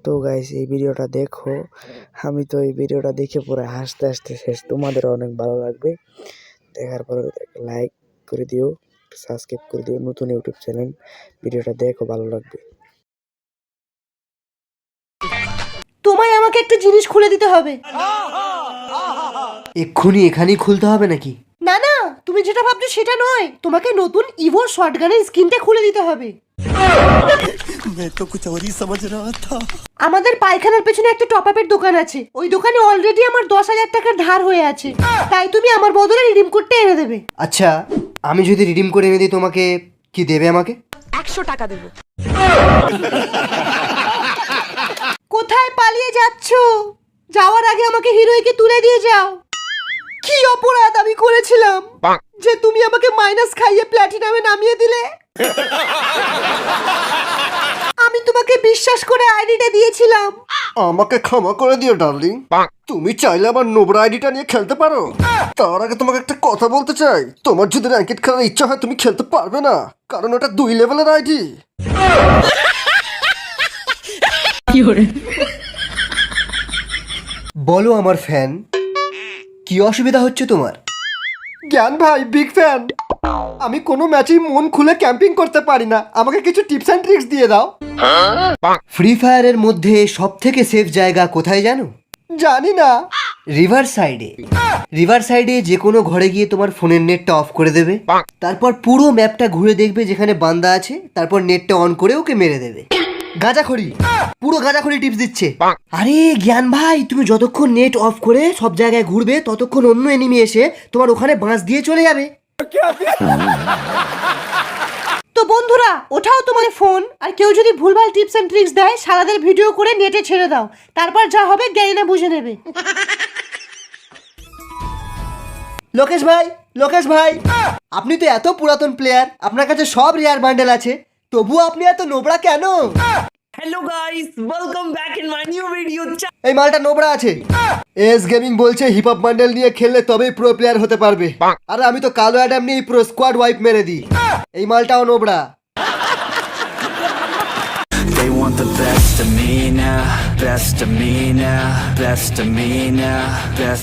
তো গাইস এই ভিডিওটা দেখো, আমি তো এই ভিডিওটা দেখে পুরো হাসতে হাসতে শেষ। তোমাদেরও অনেক ভালো লাগবে। দেখার পরে লাইক করে দিও, সাবস্ক্রাইব করে দিও, নতুন ইউটিউব চ্যানেল। ভিডিওটা দেখো, ভালো লাগবে। তোমায় আমাকে একটা জিনিস খুলে দিতে হবে। এক্ষুনি এখানেই খুলতে হবে নাকি? না না, তুমি যেটা ভাবছো সেটা নয়, তোমাকে নতুন ইভো শটগানের স্ক্রিনটা খুলে দিতে হবে। मैं तो कुछ और ही समझ रहा था। আমাদের পায়খানার পেছনে একটা টপ আপের দোকান আছে, ওই দোকানে অলরেডি আমার 10,000 টাকার ধার হয়ে আছে, তাই তুমি আমার বদলে রিডিম কোডটা এনে দেবে। আচ্ছা, আমি যদি রিডিম করে এনে দিই তোমাকে কি দেবে আমাকে? 100 টাকা দেবো। কোথায় পালিয়ে যাচ্ছো? যাওয়ার আগে আমাকে হিরোইকে তুলে দিয়ে যাও। কি অপরাধ আমি করেছিলাম যে তুমি আমাকে মাইনাস খাইয়ে প্ল্যাটিনামে নামিয়ে দিলে? আমি তোমাকে বিশ্বাস করে আইডিটা দিয়েছিলাম। আমাকে ক্ষমা করে দিও ডার্লিং। তুমি চাইলে আমার নোবরা আইডিটা নিয়ে খেলতে পারো। তার আগে তোমাকে একটা কথা বলতে চাই, তোমার যদি র্যাঙ্কেট খেলার ইচ্ছা হয় তুমি খেলতে পারবে না, কারণ ওটা 2 লেভেলের আইডি। বলো আমার ফ্যান, কি অসুবিধা হচ্ছে তোমার? জ্ঞান ভাই বিগ ফ্যান। আমি কোনো ম্যাচেই মন খুলে ক্যাম্পিং করতে পারি না, আমাকে কিছু টিপস অ্যান্ড ট্রিক্স দিয়ে দাও। ফ্রি ফায়ারের মধ্যে সব থেকে সেফ জায়গা কোথায় জানো? জানি না। রিভার সাইডে। রিভার সাইডে যে কোনো ঘরে গিয়ে তোমার ফোনের নেটটা অফ করে দেবে, তারপর পুরো ম্যাপটা ঘুরে দেখবে যেখানে বান্দা আছে, তারপর নেটটা অন করে ওকে মেরে দেবে। গাঁজাখড়ি, পুরো গাঁজাখড়ি টিপস দিচ্ছে। আরে জ্ঞান ভাই, তুমি যতক্ষণ নেট অফ করে সব জায়গায় ঘুরবে ততক্ষণ অন্য এনিমি এসে তোমার ওখানে বাঁশ দিয়ে চলে যাবে। তো বন্ধুরা, ওঠাও তোমার ফোন, আর কেউ যদি ভুলভাল টিপস এন্ড ট্রিক্স দেয় সারাদের ভিডিও করে নেটে ছেড়ে দাও, তারপর যা হবে জ্ঞানীরা বুঝে নেবে। লোকেশ ভাই, লোকেশ ভাই, আপনি তো এত পুরাতন প্লেয়ার, আপনার কাছে সব রেয়ার বান্ডেল আছে, তবুও আপনি এত নোবরা কেন? Hello guys, welcome back in my new video. এই মালটা নোবরা আছে। এস গেমিং বলছে হিপ হপ বান্ডেল নিয়ে খেললে তবেই প্রো প্লেয়ার হতে পারবে। আরে আমি তো কালো অ্যাডাম নিয়ে পুরো স্কোয়াড ওয়াইপ মেরে দিই। এই মালটাও Nubra. They want the best of me now, best of me now, best of me now, best